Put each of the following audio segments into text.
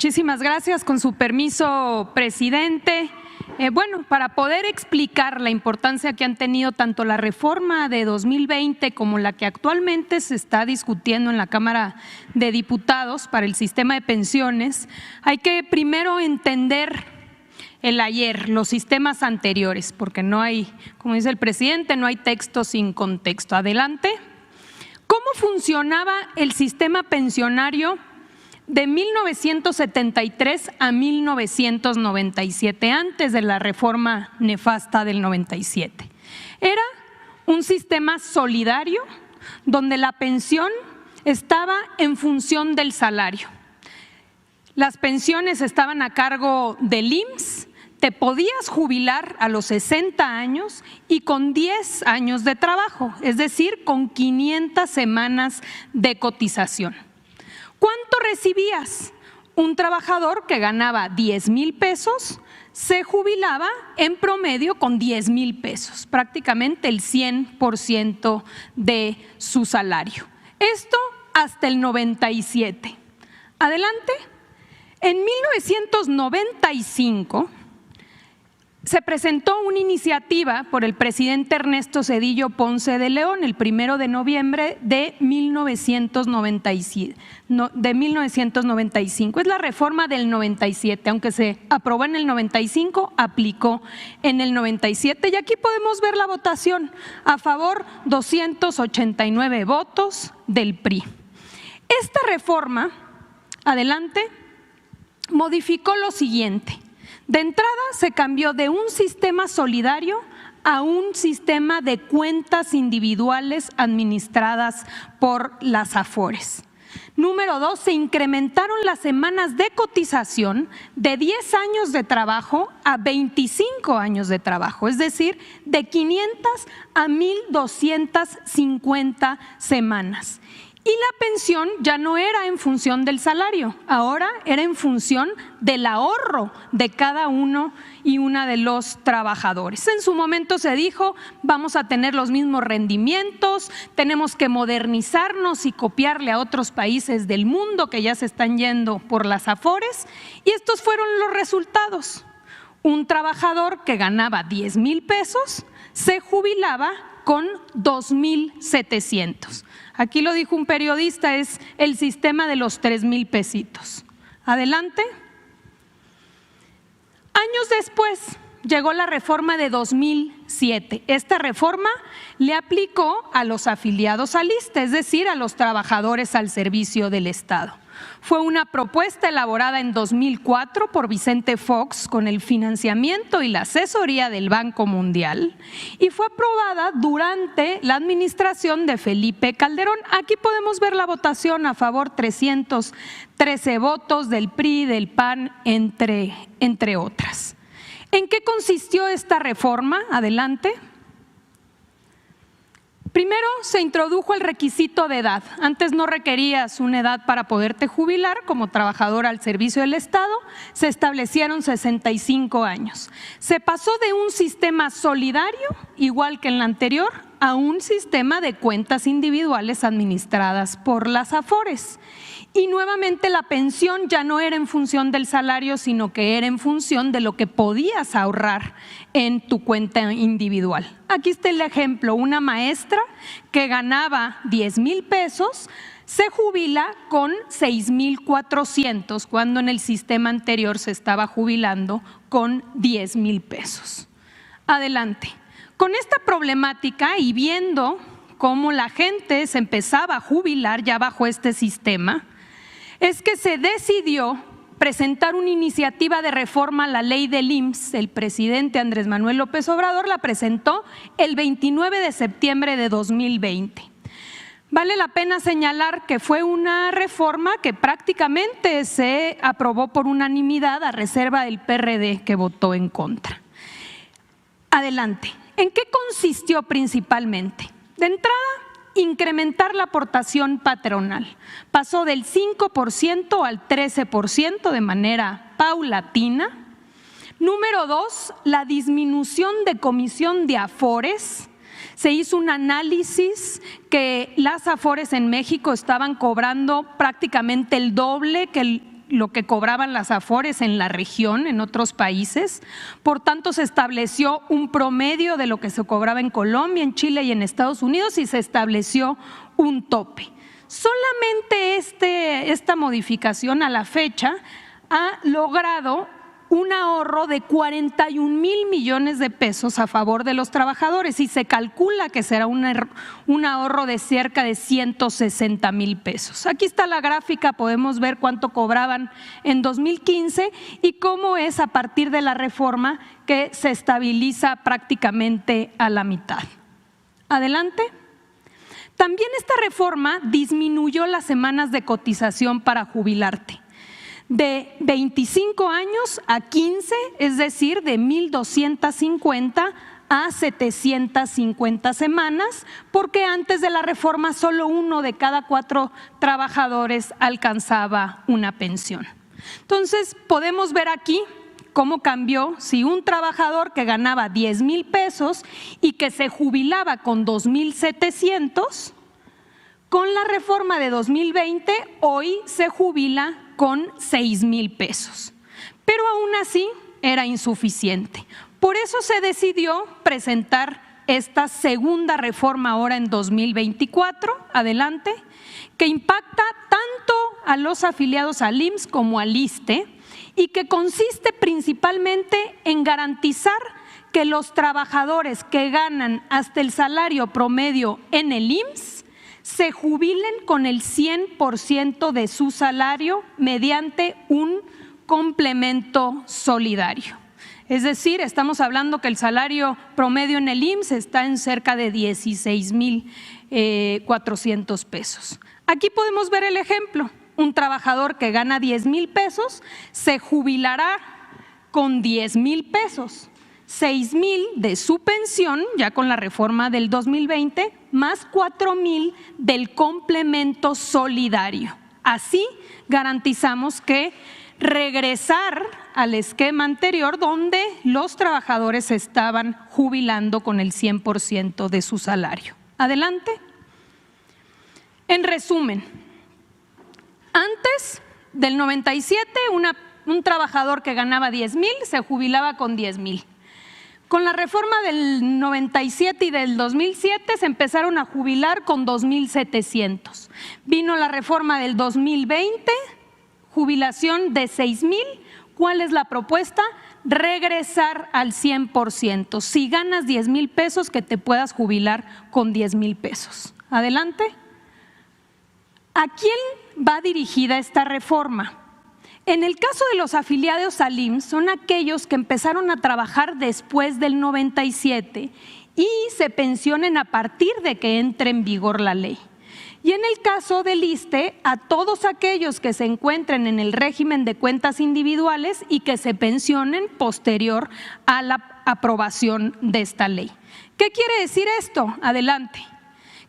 Muchísimas gracias. Con su permiso, presidente. Para poder explicar la importancia que han tenido tanto la reforma de 2020 como la que actualmente se está discutiendo en la Cámara de Diputados para el sistema de pensiones, hay que primero entender el ayer, los sistemas anteriores, porque no hay, como dice el presidente, no hay texto sin contexto. Adelante. ¿Cómo funcionaba el sistema pensionario de 1973 a 1997, antes de la reforma nefasta del 97? Era un sistema solidario donde la pensión estaba en función del salario. Las pensiones estaban a cargo del IMSS. Te podías jubilar a los 60 años y con 10 años de trabajo, es decir, con 500 semanas de cotización. ¿Cuánto recibías? Un trabajador que ganaba 10,000 pesos se jubilaba en promedio con 10,000 pesos, prácticamente el 100% de su salario. Esto hasta el 97. Adelante. En 1995 se presentó una iniciativa por el presidente Ernesto Zedillo Ponce de León el 1 de noviembre de 1995. Es la reforma del 97, aunque se aprobó en el 95, aplicó en el 97. Y aquí podemos ver la votación. A favor, 289 votos del PRI. Esta reforma, adelante, modificó lo siguiente. De entrada se cambió de un sistema solidario a un sistema de cuentas individuales administradas por las AFORES. Número 2, se incrementaron las semanas de cotización de 10 años de trabajo a 25 años de trabajo, es decir, de 500 a 1,250 semanas. Y la pensión ya no era en función del salario, ahora era en función del ahorro de cada uno y una de los trabajadores. En su momento se dijo, vamos a tener los mismos rendimientos, tenemos que modernizarnos y copiarle a otros países del mundo que ya se están yendo por las AFORES, y estos fueron los resultados. Un trabajador que ganaba 10,000 pesos se jubilaba con 2,700. Aquí lo dijo un periodista, es el sistema de los 3,000 pesitos. Adelante. Años después llegó la reforma de 2007. Esta reforma le aplicó a los afiliados al ISSSTE, es decir, a los trabajadores al servicio del Estado. Fue una propuesta elaborada en 2004 por Vicente Fox con el financiamiento y la asesoría del Banco Mundial y fue aprobada durante la administración de Felipe Calderón. Aquí podemos ver la votación: a favor 313 votos del PRI, del PAN, entre otras. ¿En qué consistió esta reforma? Adelante. Primero, se introdujo el requisito de edad. Antes no requerías una edad para poderte jubilar como trabajador al servicio del Estado, se establecieron 65 años. Se pasó de un sistema solidario, igual que en la anterior, a un sistema de cuentas individuales administradas por las AFORES. Y nuevamente la pensión ya no era en función del salario, sino que era en función de lo que podías ahorrar en tu cuenta individual. Aquí está el ejemplo: una maestra que ganaba 10,000 pesos se jubila con 6,400, cuando en el sistema anterior se estaba jubilando con 10,000 pesos. Adelante. Con esta problemática y viendo cómo la gente se empezaba a jubilar ya bajo este sistema, es que se decidió presentar una iniciativa de reforma a la ley del IMSS. El presidente Andrés Manuel López Obrador la presentó el 29 de septiembre de 2020. Vale la pena señalar que fue una reforma que prácticamente se aprobó por unanimidad, a reserva del PRD, que votó en contra. Adelante. ¿En qué consistió principalmente? De entrada, incrementar la aportación patronal. Pasó del 5% al 13% de manera paulatina. Número 2, la disminución de comisión de AFORES. Se hizo un análisis que las AFORES en México estaban cobrando prácticamente el doble que lo que cobraban las AFORES en la región, en otros países. Por tanto, se estableció un promedio de lo que se cobraba en Colombia, en Chile y en Estados Unidos y se estableció un tope. Solamente esta modificación a la fecha ha logrado un ahorro de 41,000 millones de pesos a favor de los trabajadores y se calcula que será un ahorro de cerca de 160,000 pesos. Aquí está la gráfica, podemos ver cuánto cobraban en 2015 y cómo es a partir de la reforma que se estabiliza prácticamente a la mitad. Adelante. También esta reforma disminuyó las semanas de cotización para jubilarte, de 25 años a 15, es decir, de 1,250 a 750 semanas, porque antes de la reforma solo 1 de cada 4 trabajadores alcanzaba una pensión. Entonces, podemos ver aquí cómo cambió si un trabajador que ganaba 10,000 pesos y que se jubilaba con 2,700, con la reforma de 2020 hoy se jubila con 6,000 pesos, pero aún así era insuficiente. Por eso se decidió presentar esta segunda reforma ahora en 2024, adelante, que impacta tanto a los afiliados al IMSS como al ISSSTE y que consiste principalmente en garantizar que los trabajadores que ganan hasta el salario promedio en el IMSS se jubilen con el 100% de su salario mediante un complemento solidario. Es decir, estamos hablando que el salario promedio en el IMSS está en cerca de 16,400 pesos. Aquí podemos ver el ejemplo. Un trabajador que gana 10,000 pesos se jubilará con 10,000 pesos. 6,000 de su pensión, ya con la reforma del 2020, más 4,000 del complemento solidario. Así garantizamos que regresar al esquema anterior donde los trabajadores se estaban jubilando con el 100% de su salario. Adelante. En resumen, antes del 97, un trabajador que ganaba 10,000 se jubilaba con 10,000. Con la reforma del 97 y del 2007 se empezaron a jubilar con 2,700. Vino la reforma del 2020, jubilación de 6,000. ¿Cuál es la propuesta? Regresar al 100%. Si ganas 10,000 pesos, que te puedas jubilar con 10,000 pesos. Adelante. ¿A quién va dirigida esta reforma? En el caso de los afiliados al IMSS, son aquellos que empezaron a trabajar después del 97 y se pensionen a partir de que entre en vigor la ley. Y en el caso del ISSSTE, a todos aquellos que se encuentren en el régimen de cuentas individuales y que se pensionen posterior a la aprobación de esta ley. ¿Qué quiere decir esto? Adelante.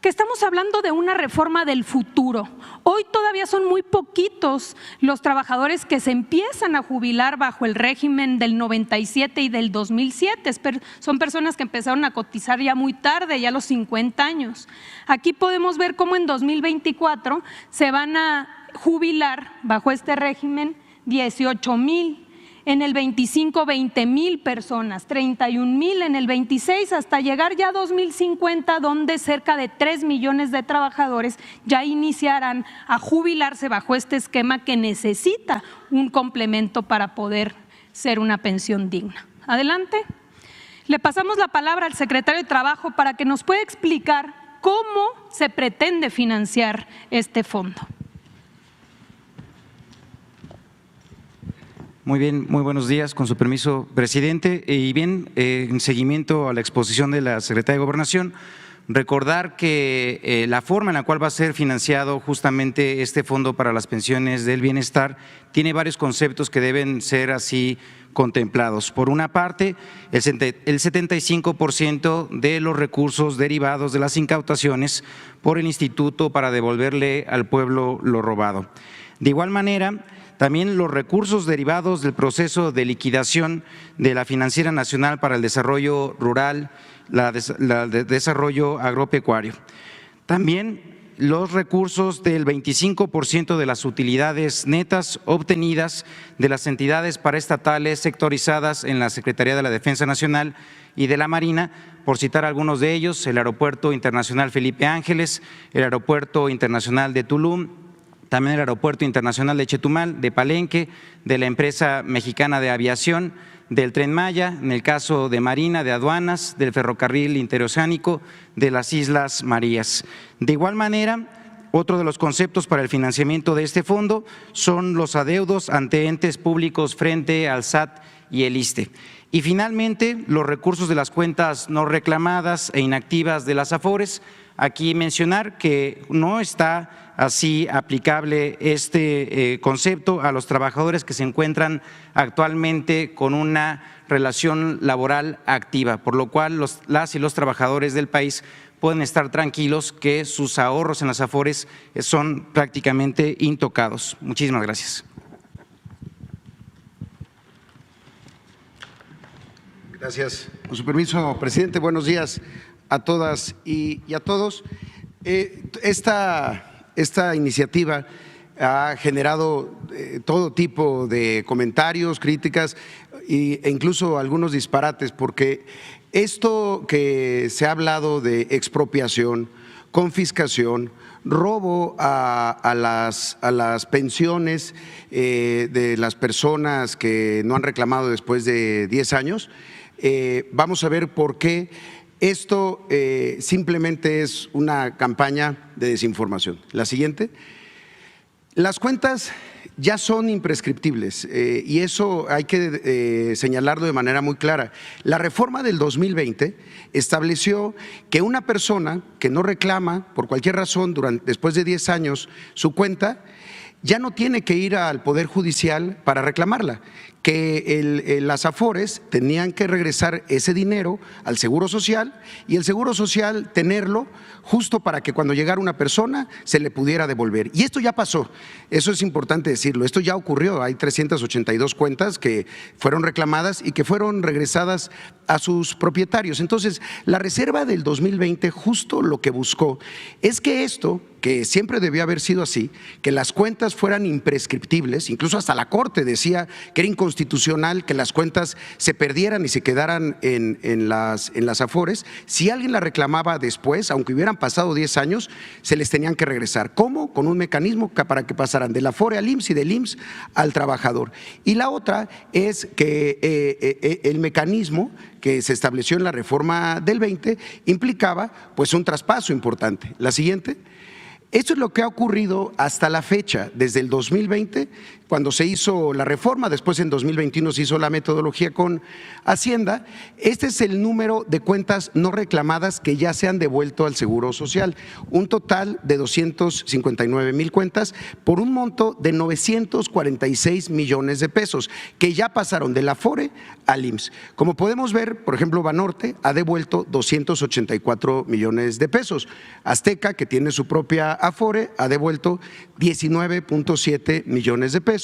Que estamos hablando de una reforma del futuro. Hoy todavía son muy poquitos los trabajadores que se empiezan a jubilar bajo el régimen del 97 y del 2007. Son personas que empezaron a cotizar ya muy tarde, ya a los 50 años. Aquí podemos ver cómo en 2024 se van a jubilar bajo este régimen 18,000. En el 25, 20,000 personas, 31,000 en el 26, hasta llegar ya a 2050, donde cerca de 3 millones de trabajadores ya iniciarán a jubilarse bajo este esquema que necesita un complemento para poder ser una pensión digna. Adelante. Le pasamos la palabra al secretario de Trabajo para que nos pueda explicar cómo se pretende financiar este fondo. Muy bien, muy buenos días, con su permiso, presidente. Y bien, en seguimiento a la exposición de la Secretaría de Gobernación, recordar que la forma en la cual va a ser financiado justamente este Fondo para las Pensiones del Bienestar tiene varios conceptos que deben ser así contemplados. Por una parte, el 75% de los recursos derivados de las incautaciones por el Instituto para devolverle al pueblo lo robado. De igual manera, también los recursos derivados del proceso de liquidación de la Financiera Nacional para el Desarrollo Rural, la de Desarrollo Agropecuario. También los recursos del 25% de las utilidades netas obtenidas de las entidades paraestatales sectorizadas en la Secretaría de la Defensa Nacional y de la Marina, por citar algunos de ellos: el Aeropuerto Internacional Felipe Ángeles, el Aeropuerto Internacional de Tulum, también el Aeropuerto Internacional de Chetumal, de Palenque, de la empresa mexicana de aviación, del Tren Maya, en el caso de Marina, de Aduanas, del Ferrocarril Interoceánico, de las Islas Marías. De igual manera, otro de los conceptos para el financiamiento de este fondo son los adeudos ante entes públicos frente al SAT y el ISSSTE. Y finalmente, los recursos de las cuentas no reclamadas e inactivas de las AFORES. Aquí mencionar que no está así aplicable este concepto a los trabajadores que se encuentran actualmente con una relación laboral activa, por lo cual las y los trabajadores del país pueden estar tranquilos que sus ahorros en las AFORES son prácticamente intocados. Muchísimas gracias. Gracias. Con su permiso, presidente, buenos días a todas y a todos. Esta iniciativa ha generado todo tipo de comentarios, críticas e incluso algunos disparates, porque esto que se ha hablado de expropiación, confiscación, robo a las pensiones de las personas que no han reclamado después de 10 años, vamos a ver por qué esto simplemente es una campaña de desinformación. La siguiente. Las cuentas ya son imprescriptibles y eso hay que señalarlo de manera muy clara. La reforma del 2020 estableció que una persona que no reclama por cualquier razón después de 10 años su cuenta, ya no tiene que ir al Poder Judicial para reclamarla, que las AFORES tenían que regresar ese dinero al Seguro Social y el Seguro Social tenerlo justo para que cuando llegara una persona se le pudiera devolver. Y esto ya pasó, eso es importante decirlo, esto ya ocurrió, hay 382 cuentas que fueron reclamadas y que fueron regresadas a sus propietarios. Entonces, la reserva del 2020 justo lo que buscó es que esto, que siempre debió haber sido así, que las cuentas fueran imprescriptibles, incluso hasta la Corte decía que era inconstitucional que las cuentas se perdieran y se quedaran en las AFORES. Si alguien la reclamaba después, aunque hubieran pasado 10 años, se les tenían que regresar. ¿Cómo? Con un mecanismo para que pasaran de la AFORE al IMSS y del IMSS al trabajador. Y la otra es que el mecanismo que se estableció en la reforma del 20 implicaba pues un traspaso importante. La siguiente. Esto es lo que ha ocurrido hasta la fecha, desde el 2020, cuando se hizo la reforma, después en 2021 se hizo la metodología con Hacienda. Este es el número de cuentas no reclamadas que ya se han devuelto al Seguro Social, un total de 259,000 cuentas por un monto de 946 millones de pesos, que ya pasaron de la AFORE al IMSS. Como podemos ver, por ejemplo, Banorte ha devuelto 284 millones de pesos, Azteca, que tiene su propia AFORE, ha devuelto 19.7 millones de pesos,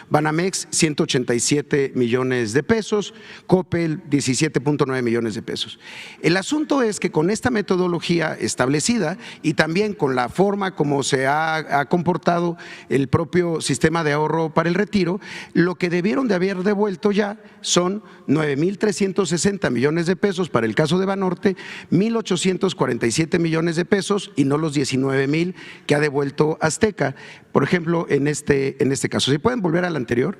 Banamex 187 millones de pesos, Coppel 17.9 millones de pesos. El asunto es que con esta metodología establecida y también con la forma como se ha comportado el propio sistema de ahorro para el retiro, lo que debieron de haber devuelto ya son 9,360 millones de pesos para el caso de Banorte, 1,847 millones de pesos y no los 19,000 que ha devuelto Azteca, por ejemplo, en este caso. Si pueden volver al anterior.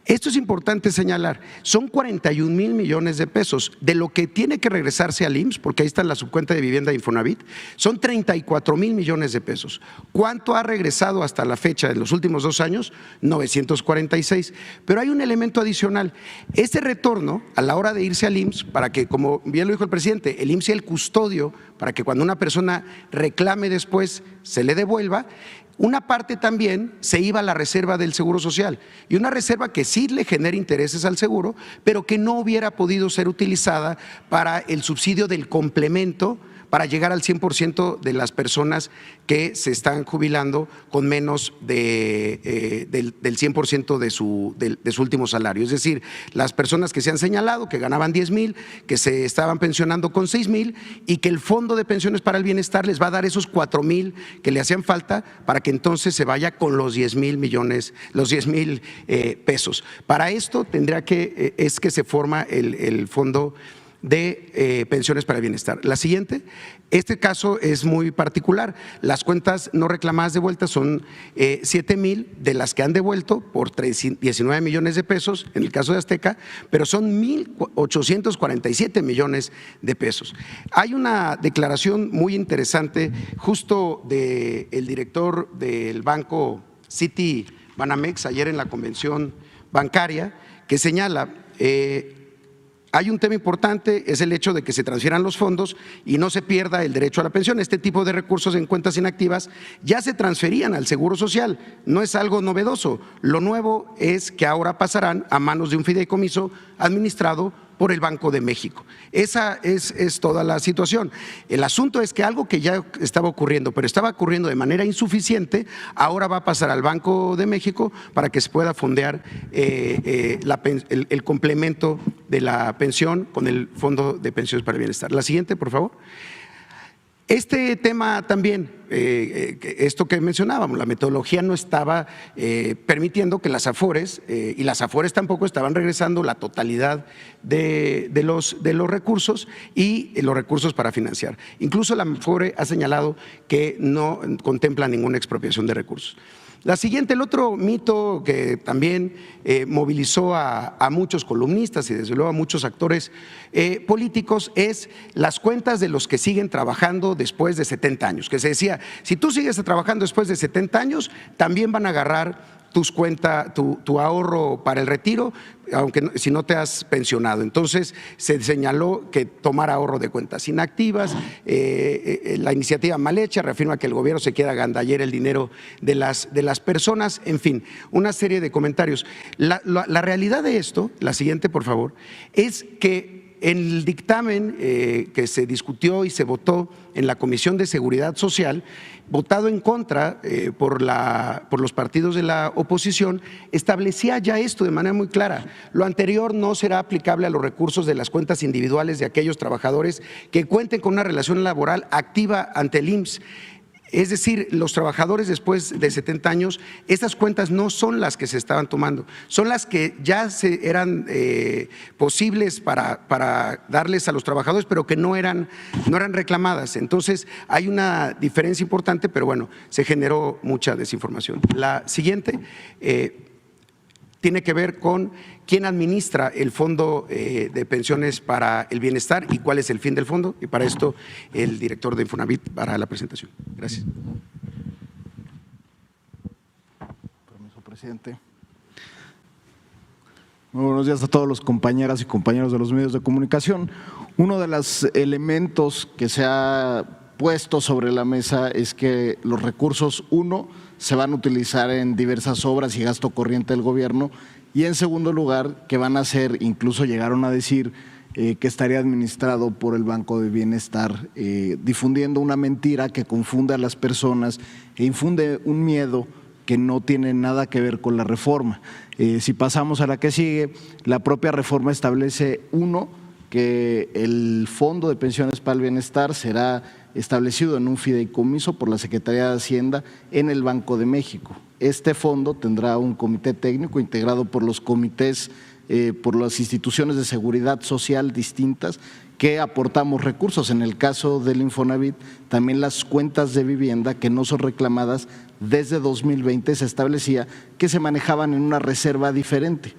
Esto es importante señalar, son 41,000 millones de pesos de lo que tiene que regresarse al IMSS, porque ahí está la subcuenta de vivienda de Infonavit, son 34,000 millones de pesos. ¿Cuánto ha regresado hasta la fecha en los últimos 2 años? 946. Pero hay un elemento adicional. Este retorno, a la hora de irse al IMSS, para que, como bien lo dijo el presidente, el IMSS sea el custodio, para que cuando una persona reclame después se le devuelva, una parte también se iba a la reserva del Seguro Social y una reserva que sí le genera intereses al seguro, pero que no hubiera podido ser utilizada para el subsidio del complemento para llegar al 100% de las personas que se están jubilando con menos del 100% de su último salario. Es decir, las personas que se han señalado, que ganaban 10,000, que se estaban pensionando con 6,000 y que el Fondo de Pensiones para el Bienestar les va a dar esos 4,000 que le hacían falta para que entonces se vaya con los 10,000 millones, los 10,000 pesos. Para esto tendría que se forma el Fondo de Pensiones para el Bienestar. La siguiente, este caso es muy particular. Las cuentas no reclamadas de vuelta son 7,000 de las que han devuelto por 19 millones de pesos en el caso de Azteca, pero son 1,847 millones de pesos. Hay una declaración muy interesante justo del director del banco City Banamex ayer en la convención bancaria, que señala hay un tema importante, es el hecho de que se transfieran los fondos y no se pierda el derecho a la pensión. Este tipo de recursos en cuentas inactivas ya se transferían al Seguro Social, no es algo novedoso. Lo nuevo es que ahora pasarán a manos de un fideicomiso administrado por el Banco de México. Esa es toda la situación. El asunto es que algo que ya estaba ocurriendo, pero estaba ocurriendo de manera insuficiente, ahora va a pasar al Banco de México para que se pueda fondear el complemento de la pensión con el Fondo de Pensiones para el Bienestar. La siguiente, por favor. Este tema también, esto que mencionábamos, la metodología no estaba permitiendo que las Afores, y las Afores tampoco estaban regresando la totalidad de los recursos y los recursos para financiar. Incluso la Afore ha señalado que no contempla ninguna expropiación de recursos. La siguiente, el otro mito que también movilizó a muchos columnistas y desde luego a muchos actores políticos es las cuentas de los que siguen trabajando después de 70 años, que se decía, si tú sigues trabajando después de 70 años, también van a agarrar tus cuentas, tu ahorro para el retiro, aunque si no te has pensionado. Entonces se señaló que tomar ahorro de cuentas inactivas, la iniciativa mal hecha reafirma que el gobierno se quiere agandallar el dinero de las personas, en fin, una serie de comentarios. La realidad de esto, la siguiente por favor, es que en el dictamen que se discutió y se votó en la Comisión de Seguridad Social, votado en contra por los partidos de la oposición, establecía ya esto de manera muy clara. Lo anterior no será aplicable a los recursos de las cuentas individuales de aquellos trabajadores que cuenten con una relación laboral activa ante el IMSS. Es decir, los trabajadores después de 70 años, estas cuentas no son las que se estaban tomando, son las que ya eran posibles para darles a los trabajadores, pero que no eran reclamadas. Entonces, hay una diferencia importante, pero bueno, se generó mucha desinformación. La siguiente tiene que ver con quién administra el Fondo de Pensiones para el Bienestar y cuál es el fin del fondo. Y para esto, el director de Infonavit para la presentación. Gracias. Permiso, presidente. Muy buenos días a todos los compañeras y compañeros de los medios de comunicación. Uno de los elementos que se ha puesto sobre la mesa es que los recursos, se van a utilizar en diversas obras y gasto corriente del gobierno, y en segundo lugar, que van a ser, incluso llegaron a decir, que estaría administrado por el Banco de Bienestar, difundiendo una mentira que confunde a las personas e infunde un miedo que no tiene nada que ver con la reforma. Si pasamos a la que sigue, la propia reforma establece, que el Fondo de Pensiones para el Bienestar será establecido en un fideicomiso por la Secretaría de Hacienda en el Banco de México. Este fondo tendrá un comité técnico integrado por los comités, por las instituciones de seguridad social distintas que aportamos recursos. En el caso del Infonavit, también las cuentas de vivienda que no son reclamadas desde 2020 se establecía que se manejaban en una reserva diferente.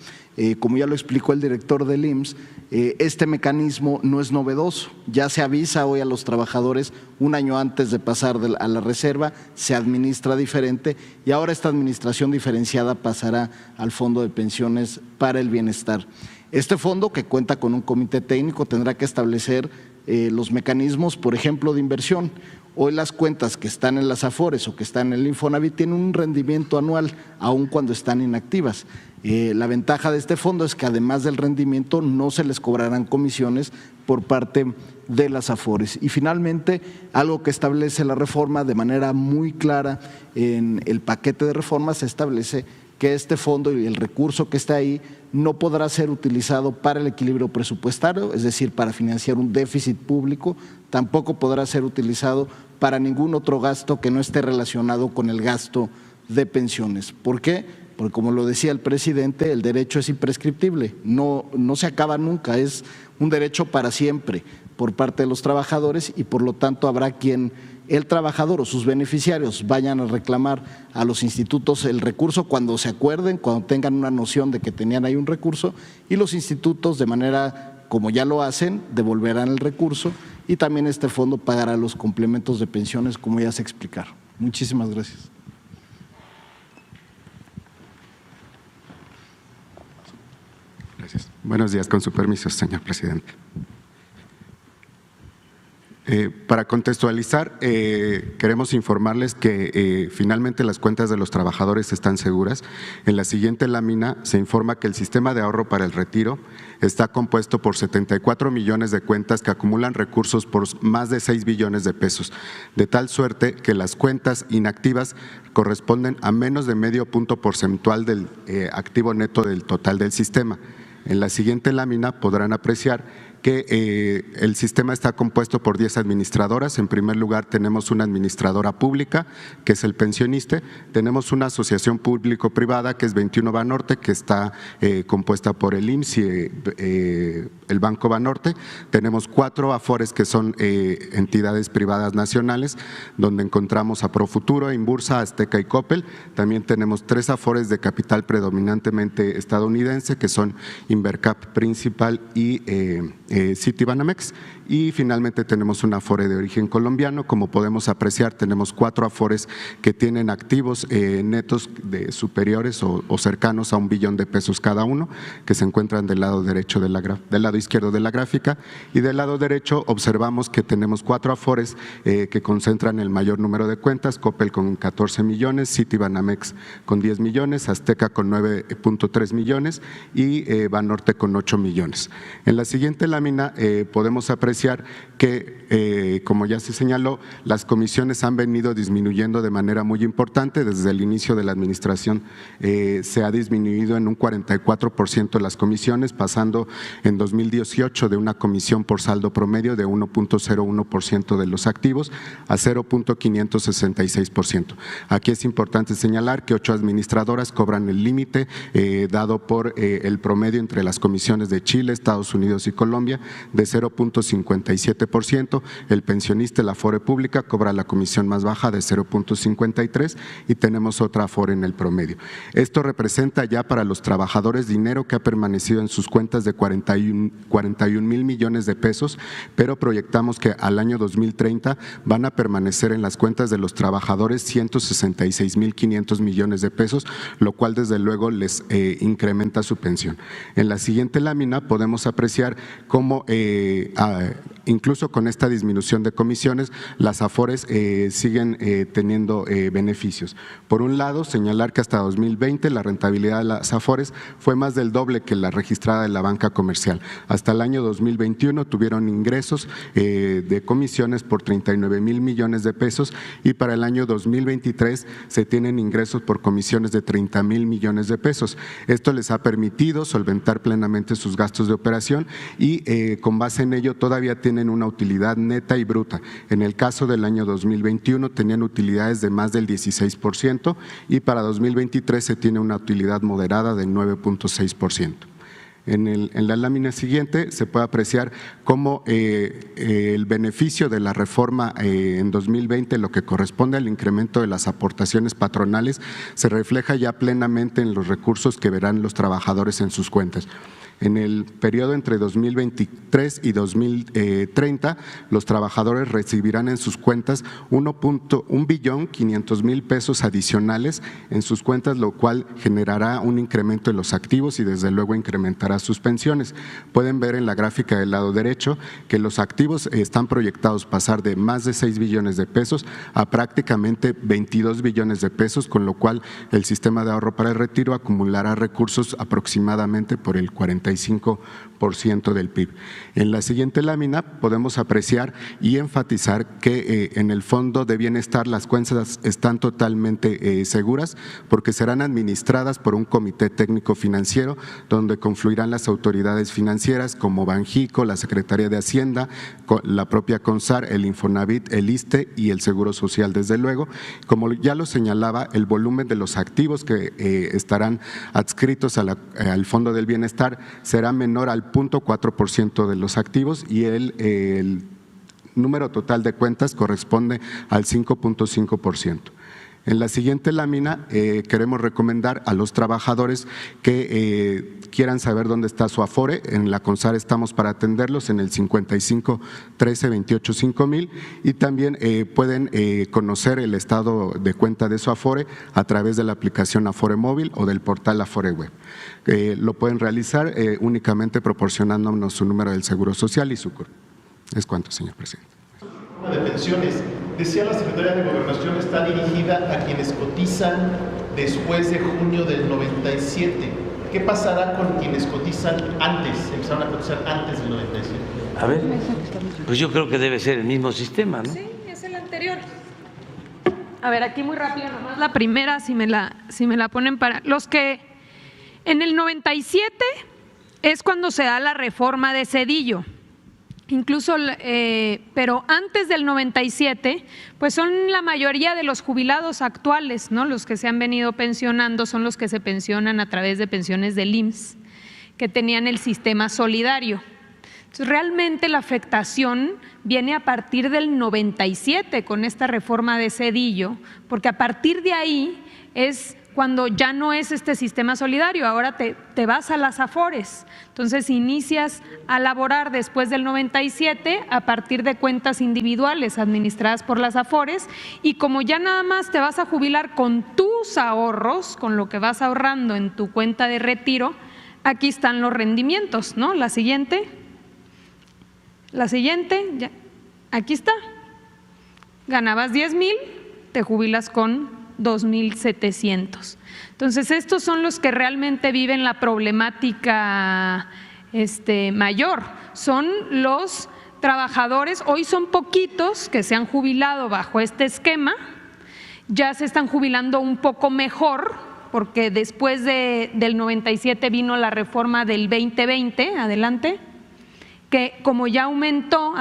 Como ya lo explicó el director del IMSS, este mecanismo no es novedoso, ya se avisa hoy a los trabajadores un año antes de pasar a la reserva, se administra diferente y ahora esta administración diferenciada pasará al Fondo de Pensiones para el Bienestar. Este fondo, que cuenta con un comité técnico, tendrá que establecer los mecanismos, por ejemplo, de inversión. Hoy las cuentas que están en las Afores o que están en el Infonavit tienen un rendimiento anual, aun cuando están inactivas. La ventaja de este fondo es que además del rendimiento no se les cobrarán comisiones por parte de las AFORES. Y finalmente, algo que establece la reforma de manera muy clara en el paquete de reformas, se establece que este fondo y el recurso que está ahí no podrá ser utilizado para el equilibrio presupuestario, es decir, para financiar un déficit público, tampoco podrá ser utilizado para ningún otro gasto que no esté relacionado con el gasto de pensiones. ¿Por qué? Porque como lo decía el presidente, el derecho es imprescriptible, no se acaba nunca, es un derecho para siempre por parte de los trabajadores y por lo tanto habrá quien el trabajador o sus beneficiarios vayan a reclamar a los institutos el recurso cuando se acuerden, cuando tengan una noción de que tenían ahí un recurso, y los institutos, de manera como ya lo hacen, devolverán el recurso y también este fondo pagará los complementos de pensiones, como ya se explicaron. Muchísimas gracias. Gracias. Buenos días, con su permiso, señor presidente. Para contextualizar, queremos informarles que finalmente las cuentas de los trabajadores están seguras. En la siguiente lámina se informa que el sistema de ahorro para el retiro está compuesto por 74 millones de cuentas que acumulan recursos por más de 6 billones de pesos, de tal suerte que las cuentas inactivas corresponden a menos de medio punto porcentual del activo neto del total del sistema. En la siguiente lámina podrán apreciar que el sistema está compuesto por 10 administradoras. En primer lugar tenemos una administradora pública, que es el pensionista, tenemos una asociación público-privada que es 21 Banorte, que está compuesta por el IMSS y el Banco Banorte, tenemos 4 AFORES que son entidades privadas nacionales, donde encontramos a Profuturo, Inbursa, Azteca y Coppel. También tenemos 3 AFORES de capital predominantemente estadounidense, que son Invercap Principal y Citibanamex, y finalmente tenemos un AFORE de origen colombiano. Como podemos apreciar, tenemos 4 AFORES que tienen activos netos de superiores o cercanos a 1 billón de pesos cada uno, que se encuentran del lado derecho del lado izquierdo de la gráfica, y del lado derecho observamos que tenemos 4 AFORES que concentran el mayor número de cuentas: Coppel con 14 millones, Citibanamex con 10 millones, Azteca con 9.3 millones y Banorte con 8 millones. En la siguiente lámina podemos apreciar que, como ya se señaló, las comisiones han venido disminuyendo de manera muy importante. Desde el inicio de la administración se ha disminuido en un 44% las comisiones, pasando en 2018 de una comisión por saldo promedio de 1.01% de los activos a 0.566%. Aquí es importante señalar que 8 administradoras cobran el límite dado por el promedio entre las comisiones de Chile, Estados Unidos y Colombia de 0.57%, el pensionista, la AFORE pública, cobra la comisión más baja de 0.53% y tenemos otra AFORE en el promedio. Esto representa ya para los trabajadores dinero que ha permanecido en sus cuentas de 41 mil millones de pesos, pero proyectamos que al año 2030 van a permanecer en las cuentas de los trabajadores 166.500 millones de pesos, lo cual desde luego les incrementa su pensión. En la siguiente lámina podemos apreciar cómo incluso con esta disminución de comisiones, las AFORES siguen teniendo beneficios. Por un lado, señalar que hasta 2020 la rentabilidad de las AFORES fue más del doble que la registrada en la banca comercial. Hasta el año 2021 tuvieron ingresos de comisiones por 39 mil millones de pesos y para el año 2023 se tienen ingresos por comisiones de 30 mil millones de pesos. Esto les ha permitido solventar plenamente sus gastos de operación y con base en ello todavía tienen una utilidad neta y bruta. En el caso del año 2021 tenían utilidades de más del 16% y para 2023 se tiene una utilidad moderada del 9.6%. En la lámina siguiente se puede apreciar cómo el beneficio de la reforma en 2020, lo que corresponde al incremento de las aportaciones patronales, se refleja ya plenamente en los recursos que verán los trabajadores en sus cuentas. En el periodo entre 2023 y 2030, los trabajadores recibirán en sus cuentas 1.5 pesos adicionales en sus cuentas, lo cual generará un incremento en los activos y desde luego incrementará sus pensiones. Pueden ver en la gráfica del lado derecho que los activos están proyectados pasar de más de 6 billones de pesos a prácticamente 22 billones de pesos, con lo cual el sistema de ahorro para el retiro acumulará recursos aproximadamente por el 40%. 0.95% del PIB. En la siguiente lámina podemos apreciar y enfatizar que en el Fondo de Bienestar las cuentas están totalmente seguras porque serán administradas por un comité técnico financiero donde confluirán las autoridades financieras como Banjico, la Secretaría de Hacienda, la propia CONSAR, el Infonavit, el ISSSTE y el Seguro Social, desde luego. Como ya lo señalaba, el volumen de los activos que estarán adscritos al Fondo del Bienestar será menor al 0.4% de los activos y el número total de cuentas corresponde al 5.5%. En la siguiente lámina queremos recomendar a los trabajadores que quieran saber dónde está su Afore. En la CONSAR estamos para atenderlos en el 55 13 28 5000 y también pueden conocer el estado de cuenta de su Afore a través de la aplicación Afore Móvil o del portal Afore Web. Lo pueden realizar únicamente proporcionándonos su número del Seguro Social y su CUR. Es cuanto, señor presidente. De pensiones. Decía la Secretaría de Gobernación está dirigida a quienes cotizan después de junio del 97. ¿Qué pasará con quienes cotizan antes, empezaron a cotizar antes del 97? A ver, pues yo creo que debe ser el mismo sistema, ¿no? Sí, es el anterior. A ver, aquí muy rápido nomás. La primera, si me la ponen para… Los que en el 97 es cuando se da la reforma de Zedillo. Incluso, pero antes del 97, pues son la mayoría de los jubilados actuales, ¿no? Los que se han venido pensionando son los que se pensionan a través de pensiones del IMSS, que tenían el sistema solidario. Entonces, realmente la afectación viene a partir del 97 con esta reforma de Zedillo, porque a partir de ahí es cuando ya no es este sistema solidario, ahora te vas a las Afores. Entonces inicias a laborar después del 97 a partir de cuentas individuales administradas por las Afores y como ya nada más te vas a jubilar con tus ahorros, con lo que vas ahorrando en tu cuenta de retiro, aquí están los rendimientos, ¿no? La siguiente, ya, aquí está. Ganabas 10,000, te jubilas con 2,700. Entonces, estos son los que realmente viven la problemática mayor. Son los trabajadores, hoy son poquitos que se han jubilado bajo este esquema, ya se están jubilando un poco mejor, porque después del 97 vino la reforma del 2020, adelante, que como ya aumentó,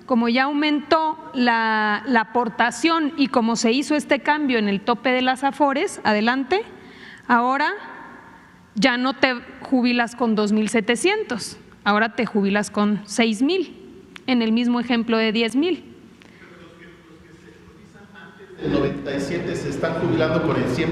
como ya aumentó la aportación y como se hizo este cambio en el tope de las Afores, adelante, ahora ya no te jubilas con 2,700, ahora te jubilas con 6,000, en el mismo ejemplo de 10,000. ¿El 97 se están jubilando con el 100%?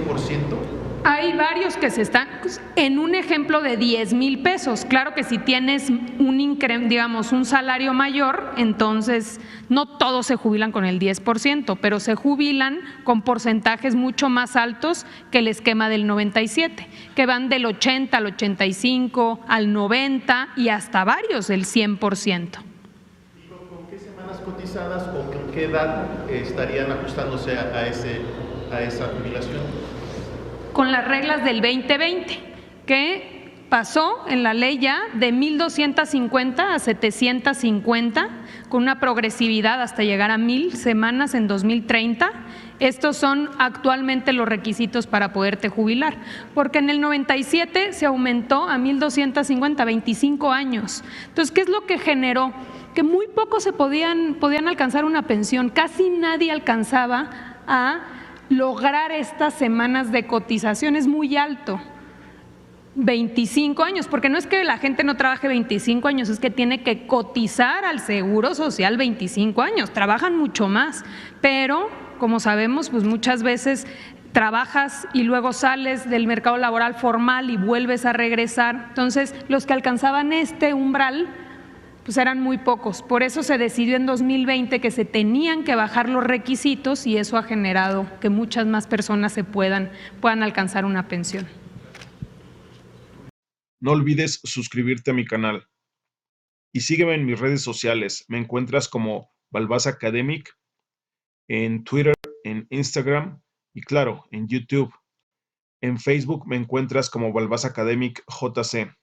Hay varios que se están en un ejemplo de 10,000 pesos. Claro que si tienes un salario mayor, entonces no todos se jubilan con el 10%, pero se jubilan con porcentajes mucho más altos que el esquema del 97, que van del 80 al 85, al 90 y hasta varios del 100%. ¿Con qué semanas cotizadas o con qué edad estarían ajustándose a esa jubilación? Con las reglas del 2020, que pasó en la ley ya de 1,250 a 750, con una progresividad hasta llegar a 1,000 semanas en 2030. Estos son actualmente los requisitos para poderte jubilar, porque en el 97 se aumentó a 1,250, 25 años. Entonces, ¿qué es lo que generó? Que muy pocos podían alcanzar una pensión, casi nadie alcanzaba a lograr estas semanas de cotización. Es muy alto, 25 años, porque no es que la gente no trabaje 25 años, es que tiene que cotizar al Seguro Social 25 años, trabajan mucho más, pero como sabemos, pues muchas veces trabajas y luego sales del mercado laboral formal y vuelves a regresar. Entonces, los que alcanzaban este umbral pues eran muy pocos. Por eso se decidió en 2020 que se tenían que bajar los requisitos y eso ha generado que muchas más personas puedan alcanzar una pensión. No olvides suscribirte a mi canal y sígueme en mis redes sociales. Me encuentras como Balbás Academic en Twitter, en Instagram y claro, en YouTube. En Facebook me encuentras como Balbás Academic JC.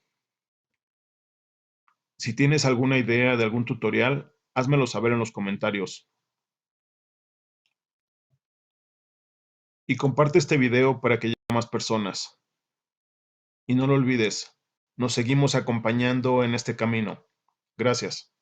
Si tienes alguna idea de algún tutorial, házmelo saber en los comentarios. Y comparte este video para que llegue a más personas. Y no lo olvides, nos seguimos acompañando en este camino. Gracias.